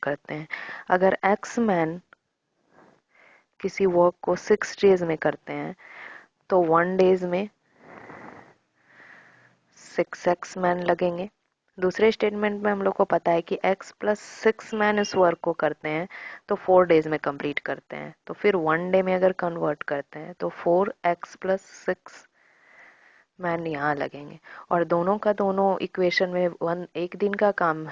करते हैं। अगर एक्स मैन किसी वर्क को 6 डेज में करते हैं तो 1 डेज में 6x मैन लगेंगे। दूसरे स्टेटमेंट में हम लोग को पता है कि x प्लस 6 मैन इस वर्क को करते हैं तो 4 डेज में कंप्लीट करते हैं। तो फिर 1 डे में अगर कन्वर्ट करते हैं तो 4x प्लस 6 मैन यहाँ लगेंगे। और दोनों का दोनों इक्वेशन में एक दिन का काम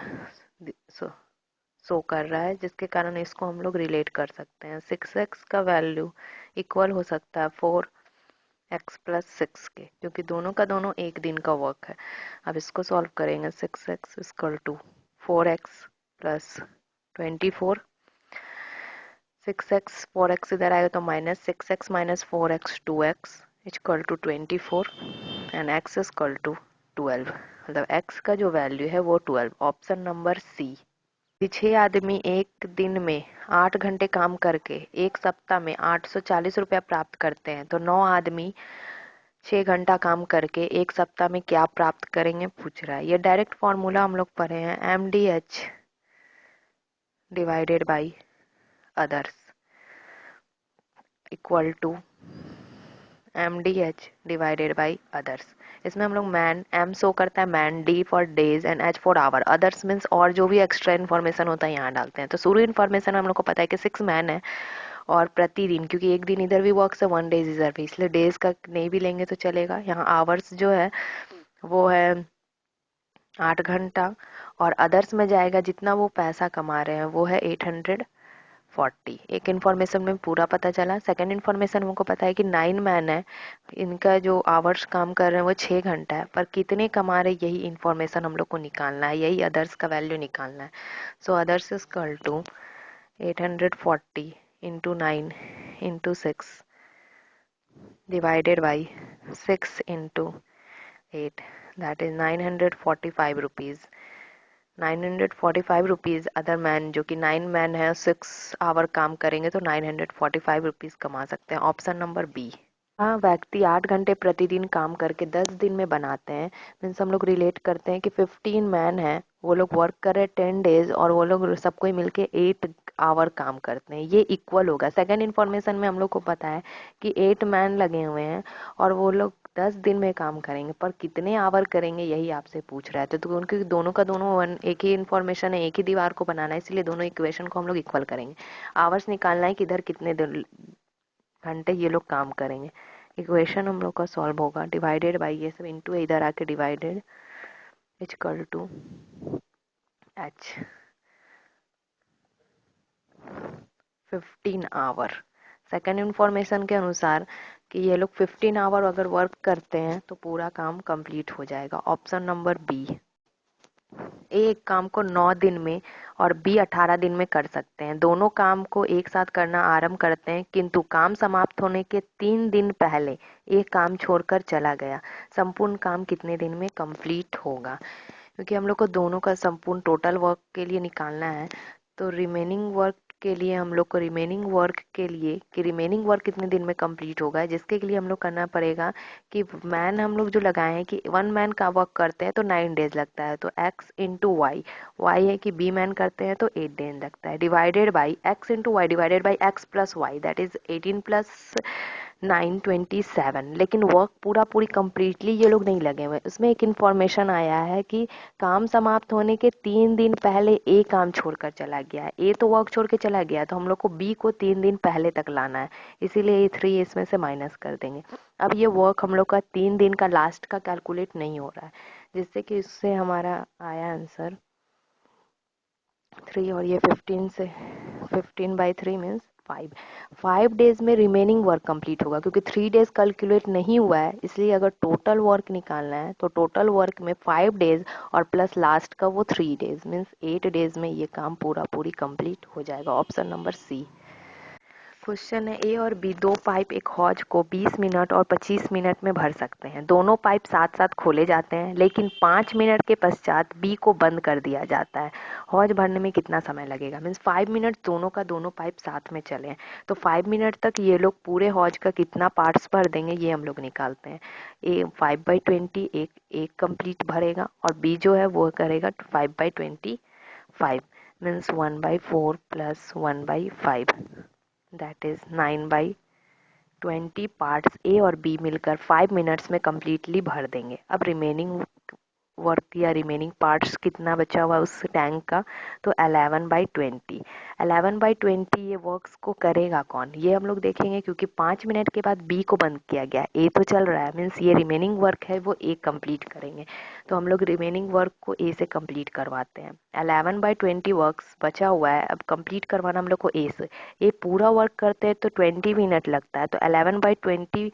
शो कर रहा है, जिसके कारण इसको हम लोग रिलेट कर सकते हैं। 6x का वैल्यू इक्वल हो सकता है 4x प्लस 6 के, क्योंकि दोनों का दोनों एक दिन का वर्क है। अब इसको सॉल्व करेंगे। 6x equal to 4x plus 24, 6x 4x इधर आएगा तो minus 6x minus 4x 2x equal to 24 and x equal to 12। मतलब x का जो वैल्यू है वो 12। ऑप्शन नंबर सी। 6 आदमी एक दिन में 8 घंटे काम करके एक सप्ताह में 840 रुपया प्राप्त करते हैं, तो 9 आदमी 6 घंटा काम करके एक सप्ताह में क्या प्राप्त करेंगे पूछ रहा है। ये डायरेक्ट फॉर्मूला हम लोग पढ़े हैं, MDH divided by others equal to MDH divided by others. इसमें हम लोग मैन, M शो करता है man, D for days and H for hour, others means और जो भी एक्स्ट्रा इन्फॉर्मेशन होता है यहाँ डालते हैं। तो शुरू इन्फॉर्मेशन हम लोग को पता है कि 6 मैन है और प्रतिदिन, क्योंकि एक दिन इधर भी वर्क है 1 डेज इधर भी, इसलिए डेज का नहीं भी लेंगे तो चलेगा। यहाँ आवर्स जो है वो है 8 घंटा, और अदर्स में जाएगा जितना वो पैसा कमा रहे हैं वो है 840। एक इन्फॉर्मेशन में पूरा पता चला। सेकंड इन्फॉर्मेशन हमको पता है कि 9 मैन है, इनका जो आवर्स काम कर रहे हैं वो 6 घंटा है, पर कितने कमा रहे यही इन्फॉर्मेशन हम लोग को निकालना है, यही अदर्स का वैल्यू निकालना है। So others is equal to 840 into 9 into 6 divided by 6 into 8, that is 945 rupees. 945 rupees other man, जो कि 9 मैन है 6 आवर काम करेंगे तो 945 रुपीज कमा सकते हैं। Option number B. हाँ, व्यक्ति 8 घंटे प्रतिदिन काम करके 10 दिन में बनाते हैं। मीन्स हम लोग रिलेट करते हैं कि 15 मैन है, वो लोग वर्क कर रहे 10 डेज और वो लोग सबको ही मिलके 8 आवर काम करते हैं, ये इक्वल होगा। सेकंड इन्फॉर्मेशन में हम लोग को पता है कि 8 मैन लगे हुए हैं और वो लोग 10 दिन में काम करेंगे, पर कितने आवर करेंगे यही आपसे पूछ रहा है। तो उनके दोनों का दोनों एक ही इन्फॉर्मेशन है, एक ही दीवार को बनाना है, इसलिए दोनों इक्वेशन को हम लोग इक्वल करेंगे। आवर्स निकालना है कि इधर कितने घंटे ये लोग काम करेंगे। इक्वेशन हम लोग का सॉल्व होगा डिवाइडेड बाई, ये सब इनटू इधर आके divided equal to H 15 hour. Second information के अनुसार कि ये लोग 15 आवर अगर वर्क करते हैं तो पूरा काम कंप्लीट हो जाएगा। Option number B. एक काम को 9 दिन में और बी 18 दिन में कर सकते हैं। दोनों काम को एक साथ करना आरंभ करते हैं, किंतु काम समाप्त होने के 3 दिन पहले एक काम छोड़कर चला गया। संपूर्ण काम कितने दिन में कंप्लीट होगा? क्योंकि हम लोग को दोनों का संपूर्ण टोटल वर्क के लिए निकालना है, तो रिमेनिंग वर्क के लिए हम लोग को रिमेनिंग वर्क कितने दिन में कंप्लीट होगा, जिसके लिए हम लोग करना पड़ेगा कि मैन हम लोग जो लगाए हैं कि 1 मैन का वर्क करते हैं तो 9 डेज लगता है, तो x इंटू वाई है कि बी मैन करते हैं तो 8 डेज लगता है, divided by x into Y divided by x plus Y, that is 18 plus 927। लेकिन वर्क पूरी कंप्लीटली ये लोग नहीं लगे हुए। उसमें एक इन्फॉर्मेशन आया है कि काम समाप्त होने के 3 दिन पहले ए काम छोड़कर चला गया है। ए तो वर्क छोड़ के चला गया, तो हम लोग को बी को 3 दिन पहले तक लाना है, इसीलिए ये 3 इसमें से माइनस कर देंगे। अब ये वर्क हम लोग का 3 दिन का लास्ट का कैलकुलेट नहीं हो रहा है, जिससे कि इससे हमारा आया आंसर 3, और ये 15 से 15/3 मीन्स 5 डेज में रिमेनिंग वर्क कंप्लीट होगा, क्योंकि 3 डेज कैलकुलेट नहीं हुआ है, इसलिए अगर टोटल वर्क निकालना है तो टोटल वर्क में 5 डेज और प्लस लास्ट का वो 3 डेज मीन्स 8 डेज में ये काम पूरी कंप्लीट हो जाएगा। ऑप्शन नंबर सी। क्वेश्चन है, ए और बी दो पाइप एक हौज को 20 मिनट और 25 मिनट में भर सकते हैं। दोनों पाइप साथ साथ खोले जाते हैं, लेकिन 5 मिनट के पश्चात बी को बंद कर दिया जाता है। हौज भरने में कितना समय लगेगा? मीन्स 5 मिनट दोनों का दोनों पाइप साथ में चले, तो 5 मिनट तक ये लोग पूरे हौज का कितना पार्ट्स भर देंगे ये हम लोग निकालते हैं। ए 5/20 एक कंप्लीट भरेगा और बी जो है वो करेगा 5/25, means 1/4 plus 1/5 that is 9/20 parts A और बी मिलकर 5 मिनट्स में कम्प्लीटली भर देंगे। अब रिमेनिंग वर्क या रिमेनिंग पार्ट्स कितना बचा हुआ उस टैंक का, तो 11/20। 11/20 ये वर्क्स को करेगा कौन, ये हम लोग देखेंगे, क्योंकि 5 मिनट के बाद बी को बंद किया गया, ए तो चल रहा है, मीन्स ये रिमेनिंग वर्क है वो ए कंप्लीट करेंगे। तो हम लोग रिमेनिंग वर्क को ए से कंप्लीट करवाते हैं। 11/20 वर्क्स बचा हुआ है, अब कंप्लीट करवाना हम लोग को ए से। ए पूरा वर्क करते हैं तो 20 मिनट लगता है, तो 11/20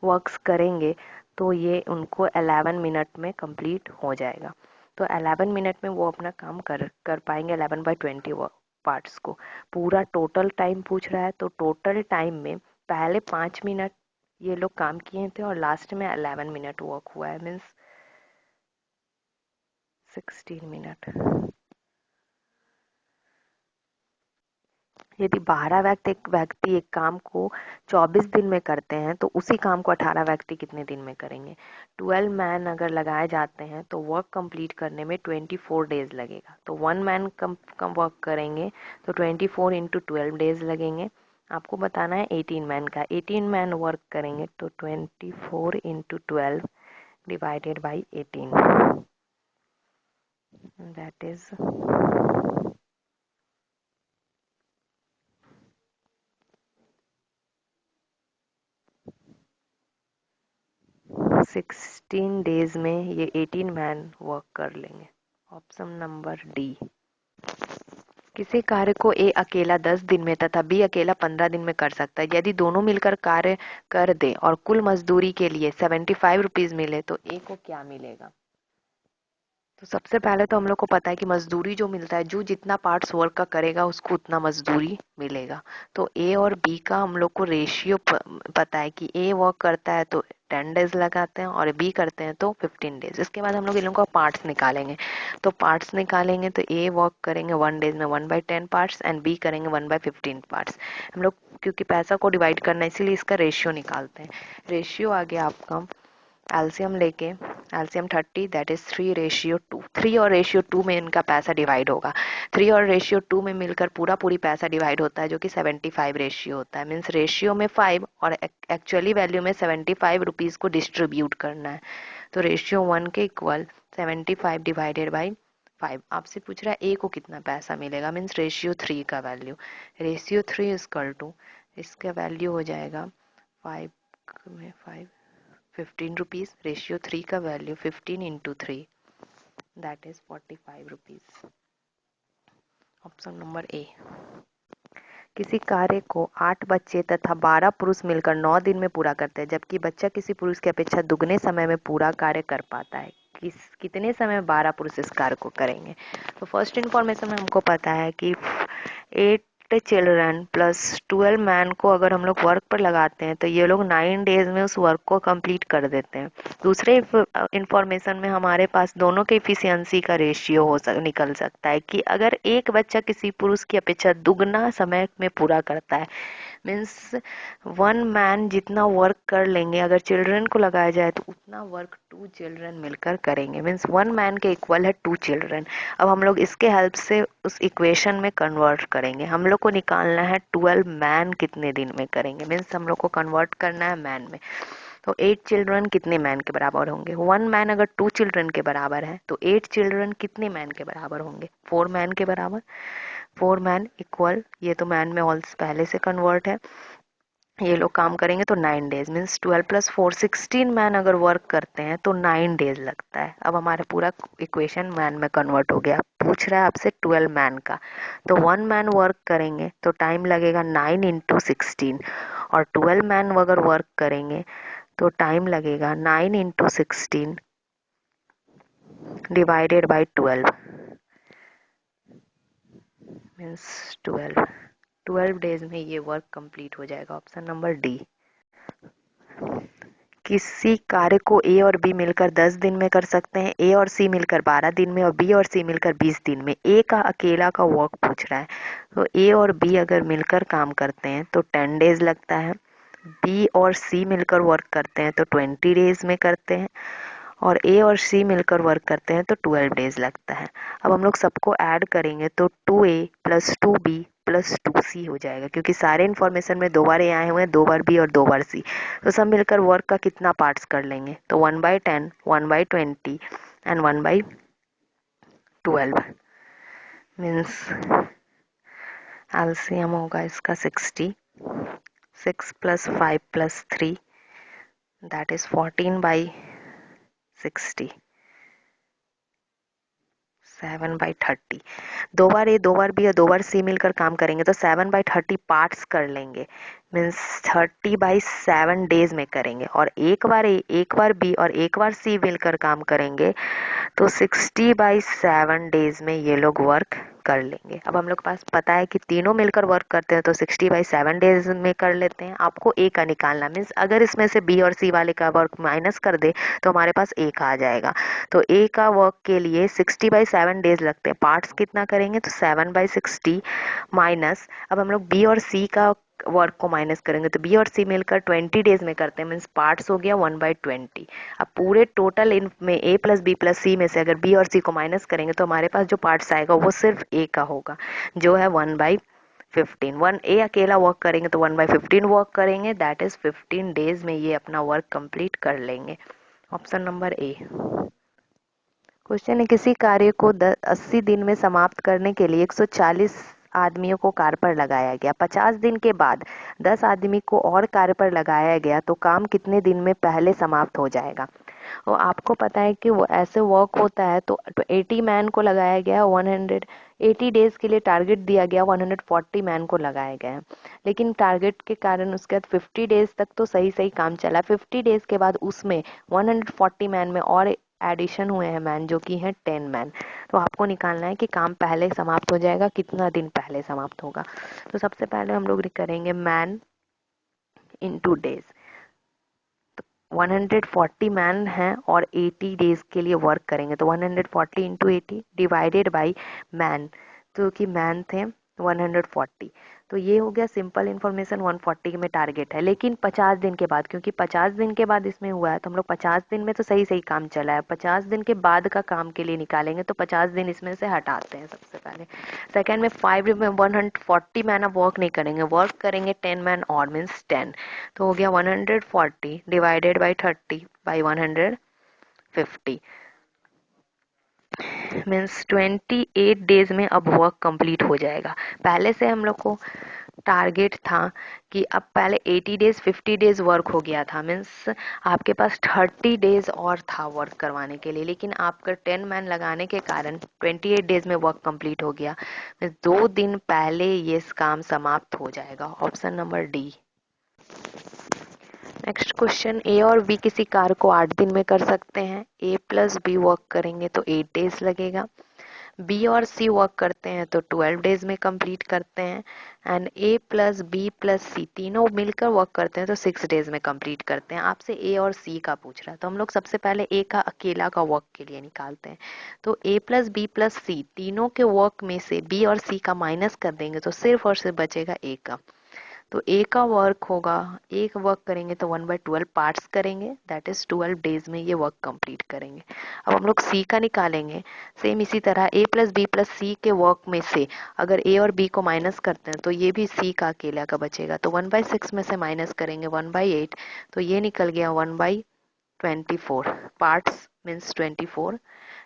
वर्क्स करेंगे तो ये उनको 11 मिनट में कंप्लीट हो जाएगा। तो 11 मिनट में वो अपना काम कर पाएंगे 11/20 पार्ट्स को। पूरा टोटल टाइम पूछ रहा है, तो टोटल टाइम में पहले 5 मिनट ये लोग काम किए थे और लास्ट में 11 मिनट वर्क हुआ है, मीन्स 16 मिनट। यदि 12 व्यक्ति एक काम को 24 दिन में करते हैं तो उसी काम को 18 व्यक्ति कितने दिन में करेंगे। 12 मैन अगर लगाए जाते हैं तो वर्क कंप्लीट करने में 24 डेज लगेगा। तो 1 मैन कम वर्क करेंगे तो 24 इंटू 12 डेज लगेंगे। आपको बताना है 18 मैन का, 18 मैन वर्क करेंगे तो 24 into 12 divided by 18 that is 16 days में ये 18 मैन वर्क कर लेंगे। Option number D. किसी कार्य को ए अकेला 10 दिन में तथा बी अकेला 15 दिन में कर सकता है। यदि दोनों मिलकर कार्य कर दे और कुल मजदूरी के लिए 75 रुपीज मिले तो ए को क्या मिलेगा। तो सबसे पहले तो हम लोग को पता है कि मजदूरी जो मिलता है, जो जितना पार्ट्स वर्क का करेगा उसको उतना मजदूरी मिलेगा। तो ए और बी का हम लोग को रेशियो पता है कि ए वर्क करता है तो 10 डेज लगाते हैं और बी करते हैं तो 15 डेज। इसके बाद हम लोग इन लोगों का पार्ट्स निकालेंगे। तो पार्ट्स निकालेंगे तो ए वर्क करेंगे 1 डेज में 1/10 पार्ट्स एंड बी करेंगे 1/15 पार्ट्स। हम लोग क्योंकि पैसा को डिवाइड करना है इसीलिए इसका रेशियो निकालते हैं। रेशियो आ गया आपका एलसीएम लेके, एलसीएम 30 दैट इज 3:2। 3 और रेशियो 2 में इनका पैसा डिवाइड होगा। 3 और रेशियो 2 में मिलकर पूरी पैसा डिवाइड होता है जो कि 75 रेशियो होता है। मीन्स रेशियो में 5 और एक्चुअली वैल्यू में 75 रुपीज को डिस्ट्रीब्यूट करना है। तो रेशियो 1 के इक्वल 75 डिवाइडेड बाई 5। आपसे पूछ रहा है ए को कितना पैसा मिलेगा, मीन्स रेशियो 3 का वैल्यू। रेशियो 3 इक्वल टू इसका वैल्यू हो जाएगा 5 में 5 15 रुपीज। रेशियो 3 का value 15 into 3 that is 45 rupees. Option number A. किसी कार्य को 8 बच्चे तथा 12 पुरुष मिलकर 9 दिन में पूरा करते हैं, जबकि बच्चा किसी पुरुष की अपेक्षा दुगने समय में पूरा कार्य कर पाता है। कितने समय में 12 पुरुष इस कार्य को करेंगे। तो फर्स्ट इन्फॉर्मेशन में हमको पता है कि 8 चिल्ड्रन प्लस 12 मैन को अगर हम लोग वर्क पर लगाते हैं तो ये लोग 9 डेज में उस वर्क को कंप्लीट कर देते हैं। दूसरे इंफॉर्मेशन में हमारे पास दोनों के इफिशियंसी का रेशियो निकल सकता है कि अगर एक बच्चा किसी पुरुष की अपेक्षा दुगना समय में पूरा करता है, मीन्स 1 मैन जितना वर्क कर लेंगे अगर चिल्ड्रन को लगाया जाए तो उतना वर्क 2 चिल्ड्रन मिलकर करेंगे। मीन्स 1 मैन के इक्वल है 2 चिल्ड्रन। अब हम लोग इसके हेल्प से उस इक्वेशन में कन्वर्ट करेंगे। हम लोग को निकालना है 12 मैन कितने दिन में करेंगे, मीन्स हम लोग को कन्वर्ट करना है मैन में। तो 8 चिल्ड्रन कितने मैन के बराबर होंगे। 1 मैन अगर 2 चिल्ड्रन के बराबर है तो 8 चिल्ड्रन कितने मैन के बराबर होंगे, 4 मैन के बराबर। 4 मैन इक्वल, ये तो मैन में ऑल पहले से कन्वर्ट है, ये लोग काम करेंगे तो 9 डेज। मीन्स 12 प्लस 4 16 मैन अगर वर्क करते हैं तो 9 डेज लगता है। अब हमारा पूरा इक्वेशन मैन में कन्वर्ट हो गया। पूछ रहा है आपसे 12 मैन का, तो 1 मैन वर्क करेंगे तो टाइम लगेगा 9 इंटू 16 और 12 मैन अगर वर्क करेंगे तो टाइम लगेगा 9 into 16 divided by 12 means 12 days में ये वर्क कंप्लीट हो जाएगा। Option number D. किसी कार्य को ए और बी मिलकर 10 दिन में कर सकते हैं, ए और सी मिलकर 12 दिन में और बी और सी मिलकर 20 दिन में। ए का अकेला का वर्क पूछ रहा है, तो ए और बी अगर मिलकर काम करते हैं तो 10 डेज लगता है। बी और सी मिलकर वर्क करते हैं तो 20 डेज में करते हैं और ए और सी मिलकर वर्क करते हैं तो 12 डेज लगता है। अब हम लोग सबको ऐड करेंगे तो 2A + 2B + 2C हो जाएगा, क्योंकि सारे इन्फॉर्मेशन में 2 बार ए आए हुए हैं, 2 बार बी और 2 बार सी। तो सब मिलकर वर्क का कितना पार्ट्स कर लेंगे, तो 1/10, 1/20 एंड 1/12 मीन्स एलसीएम होगा इसका 60, 6 + 5 + 3 दैट इज 14/60, 7/30। 2 बार ए, 2 बार बी और 2 बार सी मिलकर काम करेंगे तो 7/30 पार्ट्स कर लेंगे, मीन्स 30/7 डेज में करेंगे। और एक बार ए, एक बार बी और एक बार सी मिलकर काम करेंगे तो 60/7 डेज में ये लोग वर्क कर लेंगे। अब हम लोग के पास पता है कि तीनों मिलकर वर्क करते हैं तो 60/7 डेज में कर लेते हैं। आपको ए का निकालना, मीन्स अगर इसमें से बी और सी वाले का वर्क माइनस कर दे तो हमारे पास ए का आ जाएगा। तो ए का वर्क के लिए 60/7 डेज लगते हैं। पार्ट्स कितना करेंगे तो 7/60 माइनस, अब हम लोग बी और सी का वर्क को माइनस करेंगे तो बी और सी मिलकर 20 डेज में करते हैं, मीन्स पार्ट्स हो गया 1/20। अब पूरे टोटल इन में ए + बी + सी में से अगर बी और सी को माइनस करेंगे तो हमारे पास जो पार्ट्स आएगा वो सिर्फ ए का होगा, जो है 1/15। 1 ए अकेला वर्क करेंगे तो 1/15 वर्क करेंगे, दैट इज 15 डेज में ये अपना वर्क कंप्लीट कर लेंगे। Option number A. क्वेश्चन है, किसी कार्य को 80 दिन में समाप्त करने के लिए 140 आदमियों को कार्य पर लगाया गया। 50 दिन के बाद 10 आदमी को और कार्य पर लगाया गया तो काम कितने दिन में पहले समाप्त हो जाएगा। और आपको पता है कि वो ऐसे वर्क होता है तो 80 मैन को लगाया गया, 180 डेज के लिए टारगेट दिया गया, 140 मैन को लगाया गया है। लेकिन टारगेट के कारण उसके बाद 50 डेज तक तो सही सही काम चला। 50 डेज के बाद उसमें 140 मैन में और एडिशन हुए हैं मैन, जो कि हैं 10 मैन। तो आपको निकालना है कि काम पहले समाप्त हो जाएगा, कितना दिन पहले समाप्त होगा। तो सबसे पहले हम लोग करेंगे मैन इनटू डेज। 140 मैन हैं और 80 डेज के लिए वर्क करेंगे तो 140 इंटू 80 डिवाइडेड बाई मैन, तो कि मैन थे 140। तो ये हो गया सिंपल इन्फॉर्मेशन। 140 में टारगेट है, लेकिन 50 दिन के बाद, क्योंकि 50 दिन के बाद इसमें हुआ है तो हम लोग 50 दिन में तो सही सही काम चला है, 50 दिन के बाद का काम के लिए निकालेंगे तो 50 दिन इसमें से हटाते हैं सबसे पहले। सेकेंड में 5 में 140 मैन अब वर्क नहीं करेंगे, वर्क करेंगे 10 मैन और, मीन्स 10। तो हो गया 140 divided by 30 by 150 means 28 days में अब वर्क कंप्लीट हो जाएगा। पहले से हम लोग को टारगेट था कि अब पहले 80 डेज 50 डेज वर्क हो गया था, मीन्स आपके पास 30 डेज और था वर्क करवाने के लिए, लेकिन आपका 10 मैन लगाने के कारण 28 डेज में वर्क कंप्लीट हो गया, मीन्स 2 दिन पहले ये काम समाप्त हो जाएगा। Option number D. Next question, A और बी किसी कार्य को 8 दिन में कर सकते हैं। ए + बी वर्क करेंगे तो 8 डेज लगेगा। बी और सी वर्क करते हैं तो 12 डेज में कंप्लीट करते हैं। एंड ए + बी + सी तीनों मिलकर वर्क करते हैं तो 6 डेज में कंप्लीट करते हैं। आपसे ए और सी का पूछ रहा है तो हम लोग सबसे पहले ए का अकेला का वर्क के लिए निकालते हैं। तो ए + बी + सी तीनों के वर्क में से बी और सी का माइनस कर देंगे तो सिर्फ और सिर्फ बचेगा ए का। तो ए का वर्क होगा, एक वर्क करेंगे तो 1/12 पार्ट्स करेंगे, दैट इज 12 डेज में ये वर्क कंप्लीट करेंगे। अब हम लोग सी का निकालेंगे। सेम इसी तरह ए + बी + सी के वर्क में से अगर ए और बी को माइनस करते हैं तो ये भी सी का अकेला का बचेगा, तो 1/6 में से माइनस करेंगे 1/8, तो ये निकल गया 1/24 पार्ट्स मीन्स 24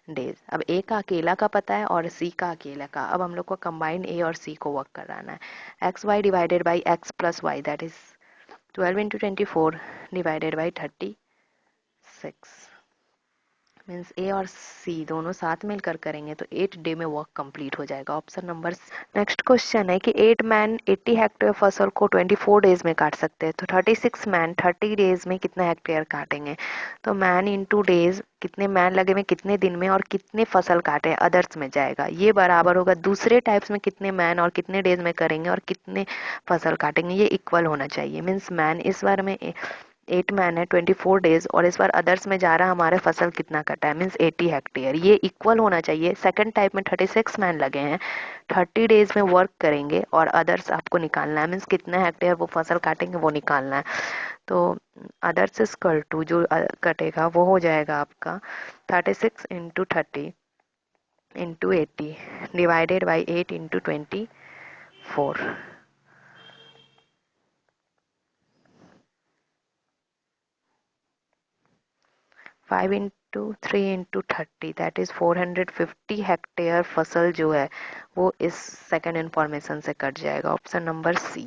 डेज। अब ए का अकेला का पता है और सी का अकेला का, अब हम लोग को कंबाइंड ए और सी को वर्क कराना है। XY divided by x + y that is 12 × 24 divided by 36 means A और सी दोनों साथ मिलकर करेंगे तो 8 डे में वर्क कंप्लीट हो जाएगा। Option number. नेक्स्ट क्वेश्चन है कि 8 मैन 80 हेक्टेयर फसल को 24 डेज में काट सकते हैं तो 36 मैन 30 डेज में कितना हेक्टेयर काटेंगे। तो मैन इंटू डेज, कितने मैन लगे में कितने दिन में और कितने फसल काटे अदर्स में जाएगा, ये बराबर होगा दूसरे टाइप्स में कितने मैन और कितने डेज में करेंगे और कितने फसल काटेंगे, ये इक्वल होना चाहिए। मीन्स मैन इस बार में 8 मैन है 24 डेज और इस बार अदर्स में जा रहा हमारे फसल कितना कटा है, मीन्स 80 हेक्टेयर, ये इक्वल होना चाहिए। सेकंड टाइप में 36 मैन लगे हैं, 30 डेज में वर्क करेंगे और अदर्स आपको निकालना है, मीन्स कितना हेक्टेयर वो फसल काटेंगे वो निकालना है। तो अदर से स्क्वायर टू जो कटेगा वो हो जाएगा आपका 36 into 30 into 80 divided by 8 into 24. 5 into 3 into 30 that is 450 hectare फसल जो है वो इस सेकंड इंफॉर्मेशन से कट जाएगा. ऑप्शन नंबर सी.